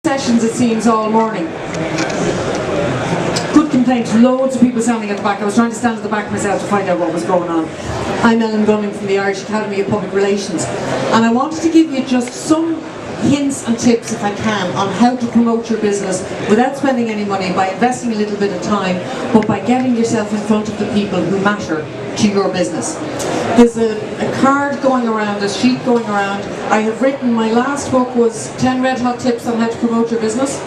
Sessions, it seems, all morning. Good complaint, loads of people standing at the back. I was trying to stand at the back myself to find out what was going on. I'm Ellen Gunning from the Irish Academy of Public Relations, and I wanted to give you just some hints and tips, if I can, on how to promote your business without spending any money, by investing a little bit of time, but by getting yourself in front of the people who matter to your business. There's a card going around, a sheet going around. I have written, my last book was 10 Red Hot Tips on How to Promote Your Business,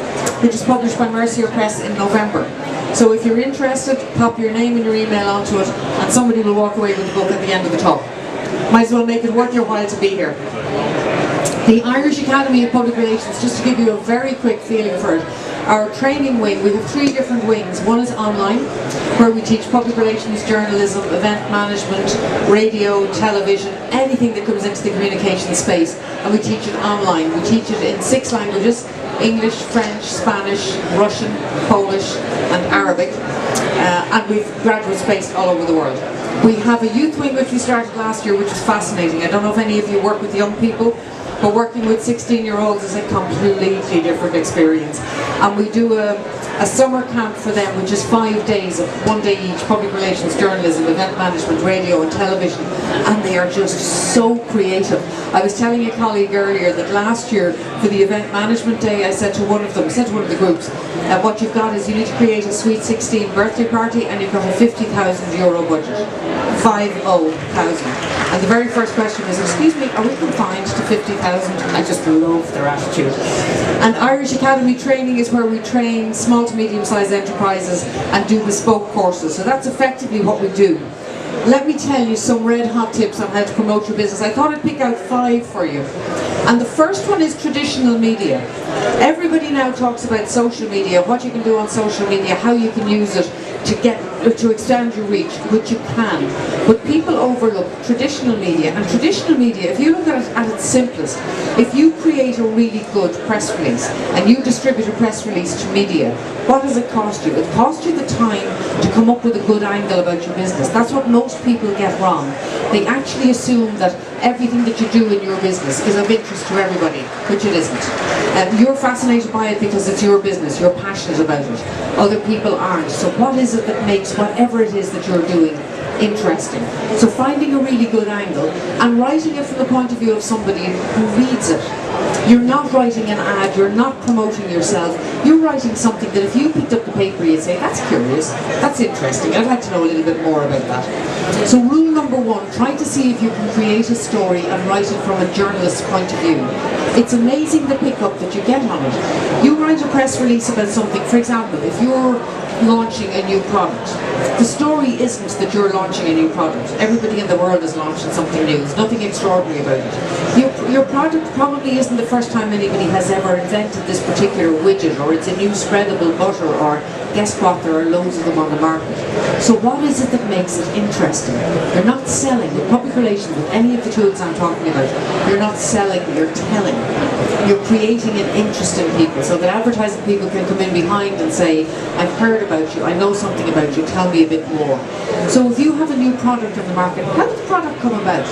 which is published by Mercier Press in November. So if you're interested, pop your name and your email onto it, and somebody will walk away with the book at the end of the talk. Might as well make it worth your while to be here. The Irish Academy of Public Relations, just to give you a very quick feeling for it, our training wing, we have 3 different wings. One is online, where we teach public relations, journalism, event management, radio, television, anything that comes into the communication space, and we teach it online. We teach it in 6 languages: English, French, Spanish, Russian, Polish and Arabic, and we've graduates based all over the world. We have a youth wing which we started last year, which is fascinating. I don't know if any of you work with young people, but working with 16-year-olds is a completely different experience. And we do a summer camp for them, which is 5 days of 1 day each: public relations, journalism, event management, radio and television, and they are just so creative. I was telling a colleague earlier that last year for the event management day, I said to one of the groups, what you've got is you need to create a sweet 16 birthday party, and you've got a €50,000 budget. 50,000. And the very first question was, excuse me, are we confined to 50,000? I just love their attitude. And Irish Academy training is where we train small to medium-sized enterprises and do bespoke courses. So that's effectively what we do. Let me tell you some red hot tips on how to promote your business. I thought I'd pick out 5 for you. And the first one is traditional media. Everybody now talks about social media, what you can do on social media, how you can use it to extend your reach, which you can. But people overlook traditional media. And traditional media, if you look at it at its simplest, if you create a really good press release and you distribute a press release to media, what does it cost you? It costs you the time to come up with a good angle about your business. That's what most people get wrong. They actually assume that everything that you do in your business is of interest to everybody, which it isn't. You're fascinated by it because it's your business, you're passionate about it. Other people aren't. So what is it that makes whatever it is that you're doing interesting? So finding a really good angle and writing it from the point of view of somebody who reads it. You're not writing an ad, you're not promoting yourself, you're writing something that if you picked up the paper you'd say, that's curious, that's interesting, I'd like to know a little bit more about that. So rule number 1, try to see if you can create a story and write it from a journalist's point of view. It's amazing the pickup that you get on it. You write a press release about something, for example, if you're launching a new product. The story isn't that you're launching a new product. Everybody in the world is launching something new. There's nothing extraordinary about it. Your product probably isn't the first time anybody has ever invented this particular widget, or it's a new spreadable butter, or guess what, there are loads of them on the market. So what is it that makes it interesting? You're not selling. With public relations, with any of the tools I'm talking about, you're not selling, you're telling. You're creating an interest in people so that advertising people can come in behind and say, I've heard about you, I know something about you, tell me a bit more. So if you have a new product on the market, how did the product come about?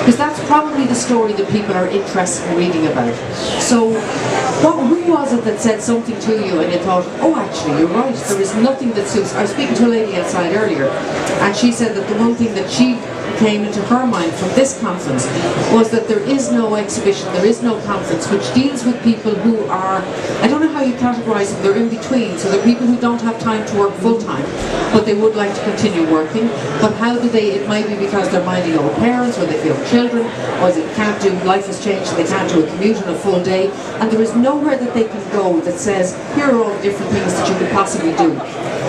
Because that's probably the story that people are interested in reading about. So who was it that said something to you and you thought, oh actually you're right, there is nothing that suits. I was speaking to a lady outside earlier, and she said that the one thing that she came into her mind from this conference was that there is no exhibition, there is no conference which deals with people who are, I don't know how you categorise them, they're in between. So they're people who don't have time to work full time, but they would like to continue working. But how do they, it might be because they're minding old parents, or they feel children, or they can't do, life has changed and they can't do a commute on a full day, and there is nowhere that they can go that says, here are all the different things that you could possibly do.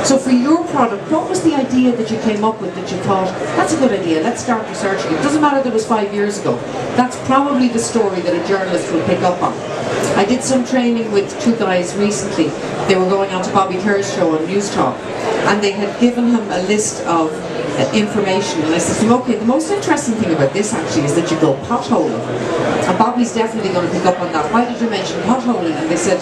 So for your product, what was the idea that you came up with that you thought, that's a good idea, let's start researching it? It doesn't matter that it was 5 years ago. That's probably the story that a journalist will pick up on. I did some training with 2 guys recently. They were going on to Bobby Kerr's show on News Talk, and they had given him a list of information, and I said to him, okay, the most interesting thing about this actually is that you go potholing. And Bobby's definitely going to pick up on that. Why did you mention potholing? And they said,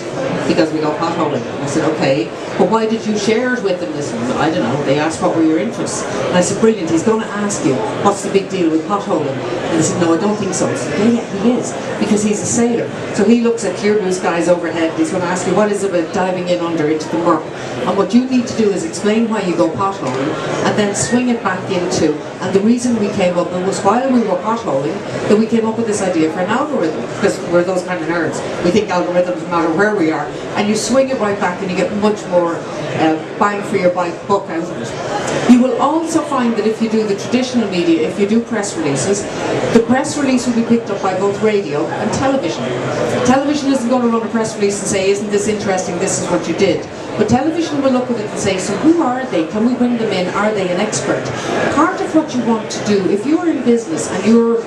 because we go potholing. I said, okay, but why did you share it with them? They said, I don't know, they asked what were your interests. And I said, brilliant, he's going to ask you, what's the big deal with potholing? And they said, no, I don't think so. I said, yeah, he is, because he's a sailor. So he looks at clear blue skies overhead, he's going to ask you, what is it about diving in under into the murk? And what you need to do is explain why you go potholing, and then swing it back into, and the reason we came up with was while we were potholing, that we came up with this idea for an algorithm, because we're those kind of nerds. We think algorithms no matter where we are, and you swing it right back and you get much more bang for your buck out of it. You will also find that if you do the traditional media, if you do press releases, the press release will be picked up by both radio and television. Television isn't going to run a press release and say, isn't this interesting, this is what you did. But television will look at it and say, so who are they? Can we bring them in? Are they an expert? Part of what you want to do, if you're in business and you're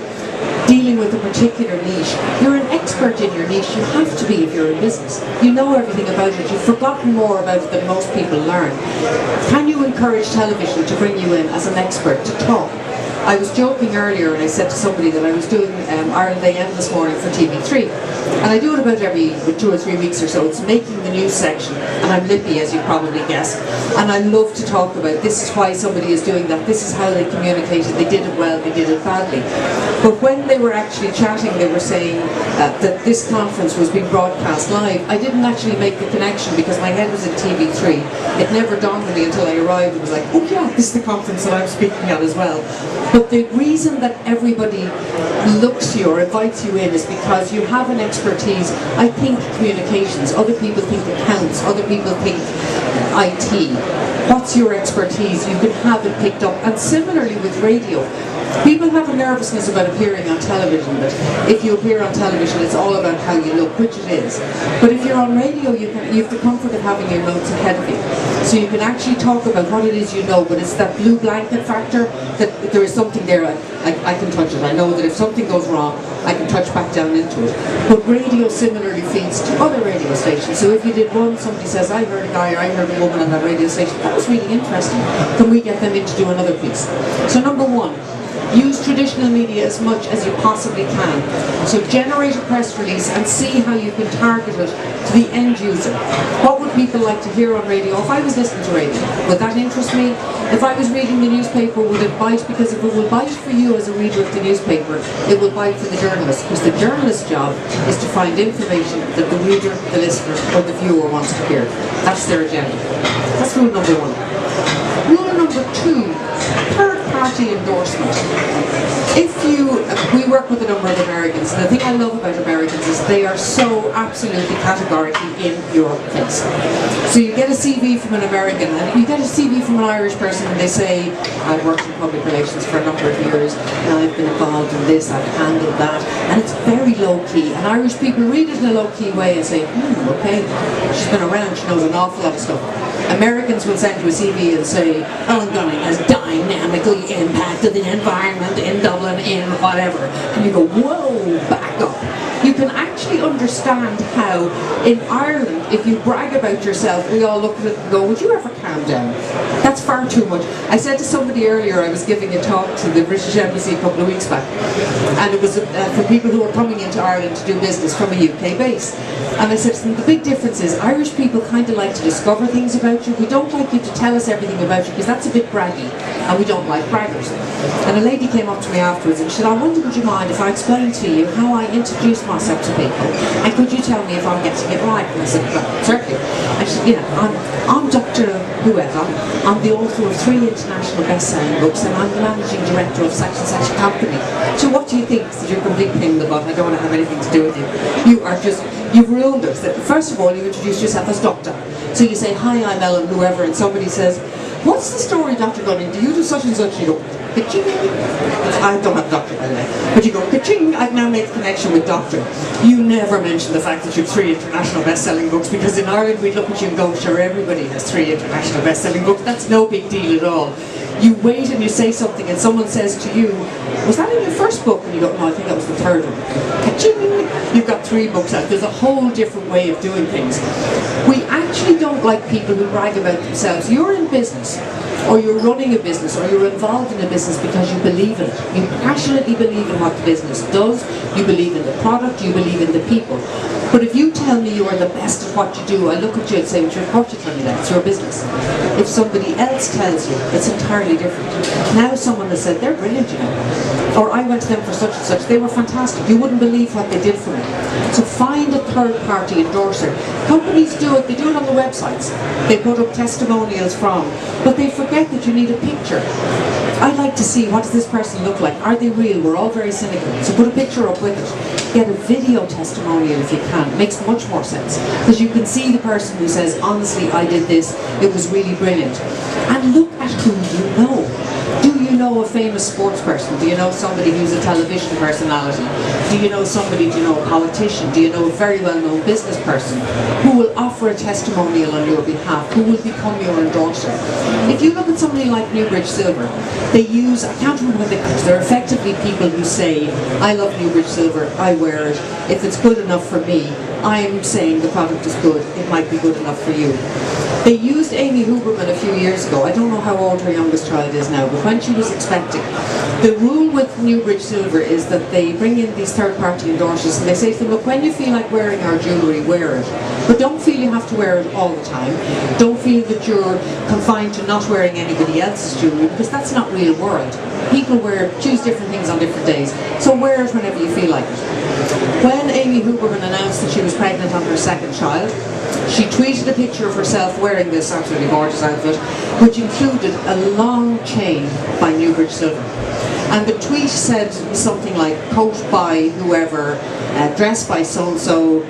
dealing with a particular niche, you're an expert in your niche. You have to be if you're in business. You know everything about it. You've forgotten more about it than most people learn. Can you encourage television to bring you in as an expert to talk? I was joking earlier and I said to somebody that I was doing Ireland AM this morning for TV3, and I do it about every 2 or 3 weeks or so. It's making the news section, and I'm lippy, as you probably guess, and I love to talk about this is why somebody is doing that, this is how they communicated, they did it well, they did it badly. But when they were actually chatting, they were saying that this conference was being broadcast live. I didn't actually make the connection because my head was in TV3. It never dawned on me until I arrived. It was like, oh yeah, this is the conference that I'm speaking at as well. But the reason that everybody looks to you or invites you in is because you have an expertise. I think communications, other people think accounts, other people think IT. What's your expertise? You can have it picked up. And similarly with radio. People have a nervousness about appearing on television, that if you appear on television it's all about how you look, which it is. But if you're on radio, you have the comfort of having your notes ahead of you. So you can actually talk about what it is you know, but it's that blue blanket factor, that there is something there, I can touch it. I know that if something goes wrong, I can touch back down into it. But radio similarly feeds to other radio stations. So if you did one, somebody says, I heard a guy or I heard a woman on that radio station, that was really interesting. Can we get them in to do another piece? So number one, use traditional media as much as you possibly can. So generate a press release and see how you can target it to the end user. What would people like to hear on radio? If I was listening to radio, would that interest me? If I was reading the newspaper, would it bite? Because if it will bite for you as a reader of the newspaper, it will bite for the journalist. Because the journalist's job is to find information that the reader, the listener, or the viewer wants to hear. That's their agenda. That's rule number one. Rule number two, third-party endorsement. We work with a number of Americans, and the thing I love about Americans is they are so absolutely categorically in your face. So you get a CV from an American, and you get a CV from an Irish person, and they say, I've worked in public relations for a number of years, and I've been involved in this, I've handled that, and it's very low-key. And Irish people read it in a low-key way and say, okay, she's been around, she knows an awful lot of stuff. Americans will send you a CV and say, Ellen Gunning has dynamically impacted the environment in Dublin in whatever. And you go, whoa, back up. You can actually understand how in Ireland, if you brag about yourself, we all look at it and go, would you ever calm down? That's far too much. I said to somebody earlier, I was giving a talk to the British Embassy a couple of weeks back, and it was for people who are coming into Ireland to do business from a UK base. And I said to them, the big difference is Irish people kind of like to discover things about you. We don't like you to tell us everything about you because that's a bit braggy, and we don't like braggers. And a lady came up to me afterwards and she said, I wonder, would you mind if I explained to you how I introduce myself to people, and could you tell me if I'm getting it right? And I said, well, certainly. And she said, you know, I'm Dr. Whoever, I'm the author of 3 international best-selling books, and I'm the managing director of such and such a company. So what do you think? That you're a complete pain in the butt, I don't want to have anything to do with you. You are just, you've ruined us. First of all, you introduce yourself as doctor. So you say, hi, I'm Ellen Whoever, and somebody says, what's the story, Dr. Gunning? Do you do such and such? You go, ka-ching. I don't have doctor, by the way. But you go, ka-ching, I've now made the connection with doctor. You never mention the fact that you have 3 international best-selling books, because in Ireland we'd look at you and go, sure, everybody has 3 international best-selling books. That's no big deal at all. You wait and you say something and someone says to you, was that in your first book? And you go, no, I think that was the 3rd one. Ka-ching! You've got 3 books out. There's a whole different way of doing things. We actually don't like people who brag about themselves. You're in business, or you're running a business, or you're involved in a business because you believe in it. You passionately believe in what the business does, you believe in the product, you believe in the people. But if you tell me you are the best at what you do, I look at you and say, well, of course you tell me that, it's your business. If somebody else tells you, it's entirely different. Now someone has said, they're brilliant, you know. Or I went to them for such and such, they were fantastic. You wouldn't believe what they did for me. So find a third-party endorser. Companies do it, they do it on the websites. They put up testimonials from, but they forget that you need a picture. I'd like to see, what does this person look like? Are they real? We're all very cynical. So put a picture up with it. Get a video testimonial if you can. It makes much more sense. Because you can see the person who says, honestly, I did this, it was really brilliant. And look at who you know. Do you know a famous sports person? Do you know somebody who's a television personality? Do you know somebody, do you know a politician? Do you know a very well-known business person who will offer a testimonial on your behalf, who will become your endorser? If you look at somebody like Newbridge Silver, they use, I can't remember what they call it, they're effectively people who say, I love Newbridge Silver, I wear it, if it's good enough for me, I'm saying the product is good, it might be good enough for you. They used Amy Huberman a few years ago. I don't know how old her youngest child is now, but when she was expecting, the rule with Newbridge Silver is that they bring in these third-party endorsers and they say to them, look, when you feel like wearing our jewellery, wear it. But don't feel you have to wear it all the time. Don't feel that you're confined to not wearing anybody else's jewellery, because that's not real world. People choose different things on different days, so wear it whenever you feel like it. When Amy Huberman announced that she was pregnant on her second child, she tweeted a picture of herself wearing this absolutely gorgeous outfit, which included a long chain by Newbridge Silver. And the tweet said something like, coat by whoever, dress by so-and-so,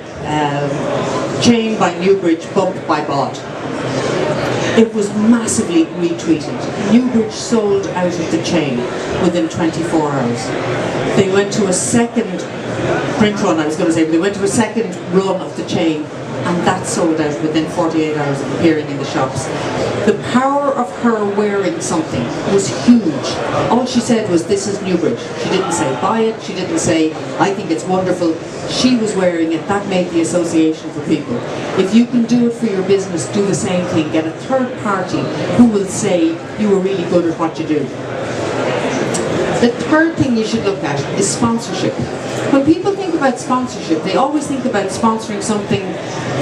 chain by Newbridge, bump by Bod. It was massively retweeted. Newbridge sold out of the chain within 24 hours. They went to a second print run, I was going to say, but they went to a second run of the chain, and that sold out within 48 hours of appearing in the shops. The power of her wearing something was huge. All she said was, this is Newbridge. She didn't say buy it, she didn't say I think it's wonderful. She was wearing it, that made the association for people. If you can do it for your business, do the same thing. Get a third party who will say you were really good at what you do. The third thing you should look at is sponsorship. When people think about sponsorship, they always think about sponsoring something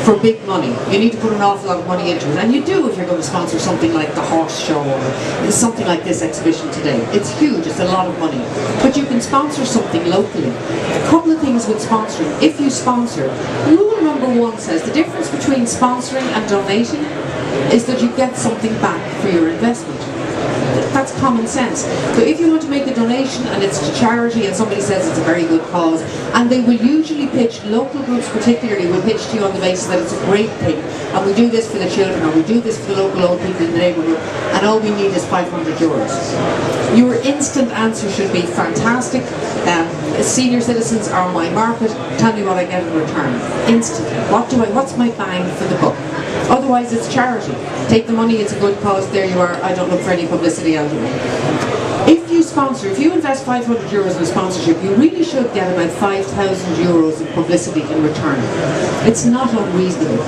for big money. You need to put an awful lot of money into it, and you do if you're going to sponsor something like the horse show or something like this exhibition today. It's huge, it's a lot of money. But you can sponsor something locally. A couple of things with sponsoring. If you sponsor, rule number 1 says the difference between sponsoring and donating is that you get something back for your investment. That's common sense. So if you want to make a donation and it's to charity and somebody says it's a very good cause, and they will usually pitch, local groups particularly will pitch to you on the basis that it's a great thing, and we do this for the children, or we do this for the local old people in the neighbourhood, and all we need is €500. Your instant answer should be fantastic. Senior citizens are my market, tell me what I get in return. Instantly. What's my bang for the buck? Otherwise it's charity. Take the money, it's a good cause, there you are, I don't look for any publicity out of it. If you sponsor, if you invest €500 in a sponsorship, you really should get about €5,000 in publicity in return. It's not unreasonable,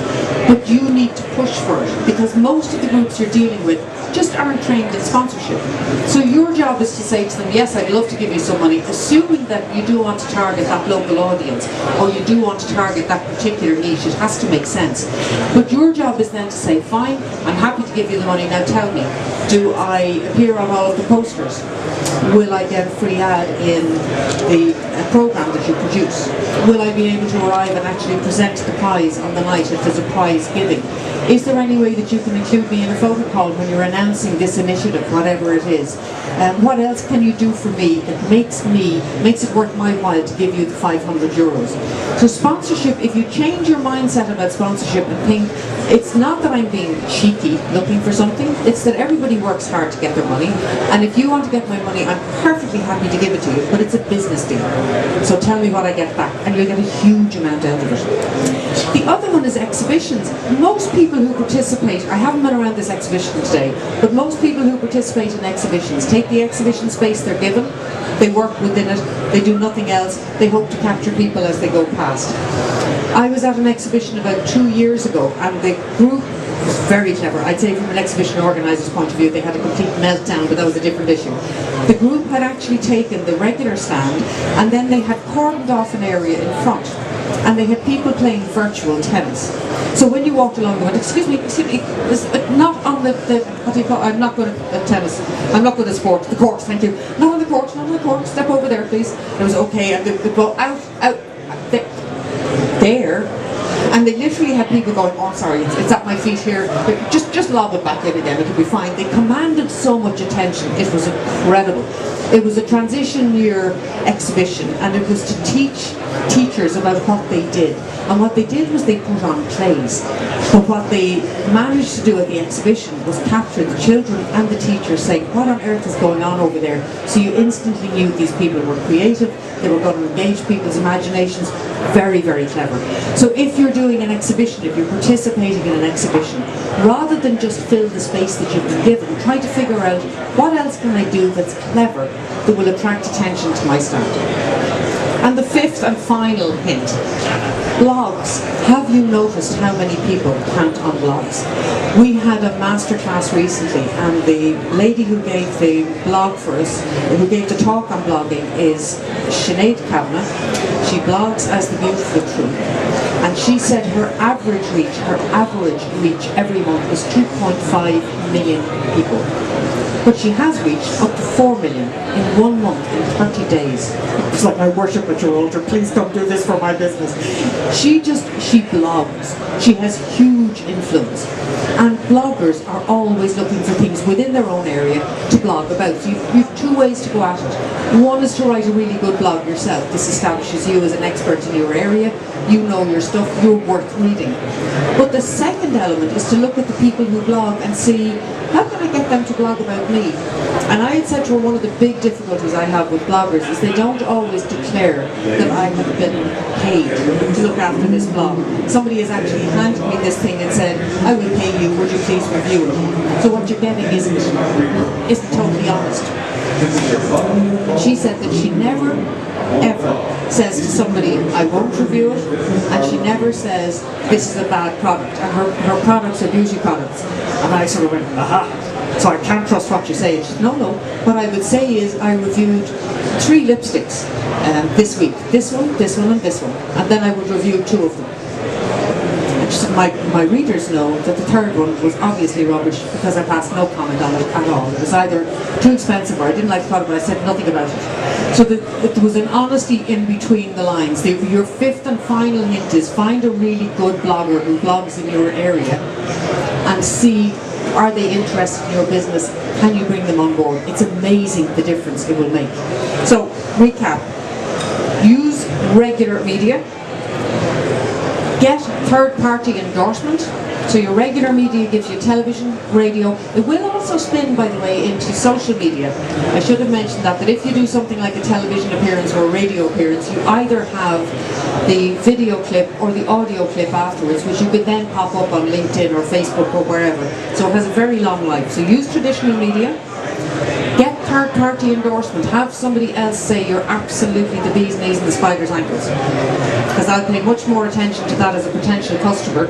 but you need to push for it, because most of the groups you're dealing with just aren't trained in sponsorship. So your job is to say to them, yes, I'd love to give you some money, assuming that you do want to target that local audience, or you do want to target that particular niche. It has to make sense. But your job is then to say, fine, I'm happy to give you the money, now tell me, do I appear on all of the posters? Will I get a free ad in the programme that you produce? Will I be able to arrive and actually present the prize on the night if there's a prize giving? Is there any way that you can include me in a photo call when you're announcing this initiative, whatever it is? What else can you do for me that makes it worth my while to give you the €500? So sponsorship, if you change your mindset about sponsorship and think, it's not that I'm being cheeky looking for something, it's that everybody works hard to get their money, and if you want to get my money, I'm perfectly happy to give it to you, but it's a business deal. So tell me what I get back, and you'll get a huge amount out of it. The other one is exhibitions. Most people who participate, I haven't been around this exhibition today, but most people who participate in exhibitions take the exhibition space they're given, They work within it, they do nothing else, they hope to capture people as they go past. I was at an exhibition about 2 years ago, and the group was very clever. I'd say from an exhibition organiser's point of view, they had a complete meltdown, but that was a different issue. The group had actually taken the regular stand, and then they had cordoned off an area in front, and they had people playing virtual tennis. So when you walked along, they went, excuse me, not on the what do you call, I'm not good at tennis, I'm not good at sport, the court, thank you. Not on the court, not on the court, step over there please. And it was okay, and they go out, there, and they literally had people going, oh sorry, it's at my feet here, but just lob it back in again, it'll be fine. They commanded so much attention, it was incredible. It was a transition year exhibition, and it was to teach teachers about what they did. And what they did was they put on plays. But what they managed to do at the exhibition was capture the children and the teachers saying, what on earth is going on over there? So you instantly knew these people were creative, they were going to engage people's imaginations. Very, very clever. So if you're doing an exhibition, if you're participating in an exhibition, rather than just fill the space that you've been given, try to figure out what else can I do that's clever that will attract attention to my stand. And the fifth and final hint, blogs. Have you noticed how many people count on blogs? We had a masterclass recently, and the lady who gave the blog for us, who gave the talk on blogging, is Sinead Kavanagh. She blogs as The Beautiful Truth, and she said her average reach every month is 2.5 million people. But she has reached up to 4 million in 1 month, in 30 days. It's like, I worship at your altar, please come do this for my business. She blogs. She has huge influence. And bloggers are always looking for things within their own area to blog about. So you've two ways to go at it. One is to write a really good blog yourself. This establishes you as an expert in your area. You know your stuff, you're worth reading. But the second element is to look at the people who blog and see, how can I get them to blog about me? And I had said to her, one of the big difficulties I have with bloggers is they don't always declare that I have been paid to look after this blog. Somebody has actually handed me this thing and said, I will pay you, would you please review it? So what you're getting isn't totally honest. She said that she never, ever says to somebody, I won't review it, and she never says, this is a bad product, and her products are beauty products. And I sort of went, aha, so I can't trust what you say. She said, no, what I would say is I reviewed 3 lipsticks this week, this one, and this one, and then I would review 2 of them. And she said, my readers know that the 3rd one was obviously rubbish because I passed no comment on it at all. It was either too expensive or I didn't like the product, but I said nothing about it. So there was an honesty in between the lines. Your 5th and final hint is find a really good blogger who blogs in your area and see, are they interested in your business? Can you bring them on board? It's amazing the difference it will make. So, recap. Use regular media. Get third-party endorsement. So your regular media gives you television, radio. It will also spin, by the way, into social media. I should have mentioned that if you do something like a television appearance or a radio appearance, you either have the video clip or the audio clip afterwards, which you could then pop up on LinkedIn or Facebook or wherever. So it has a very long life. So use traditional media. Get third-party endorsement. Have somebody else say you're absolutely the bee's knees and the spider's ankles. Because I'll pay much more attention to that as a potential customer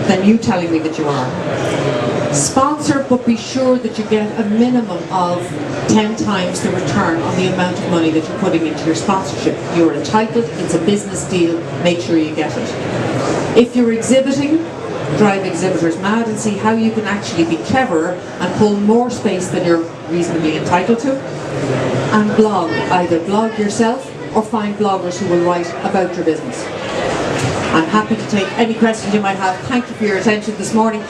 than you telling me that you are. Sponsor, but be sure that you get a minimum of 10 times the return on the amount of money that you're putting into your sponsorship. You're entitled, it's a business deal, make sure you get it. If you're exhibiting, drive exhibitors mad and see how you can actually be cleverer and pull more space than you're reasonably entitled to. And blog, either blog yourself or find bloggers who will write about your business. I'm happy to take any questions you might have. Thank you for your attention this morning.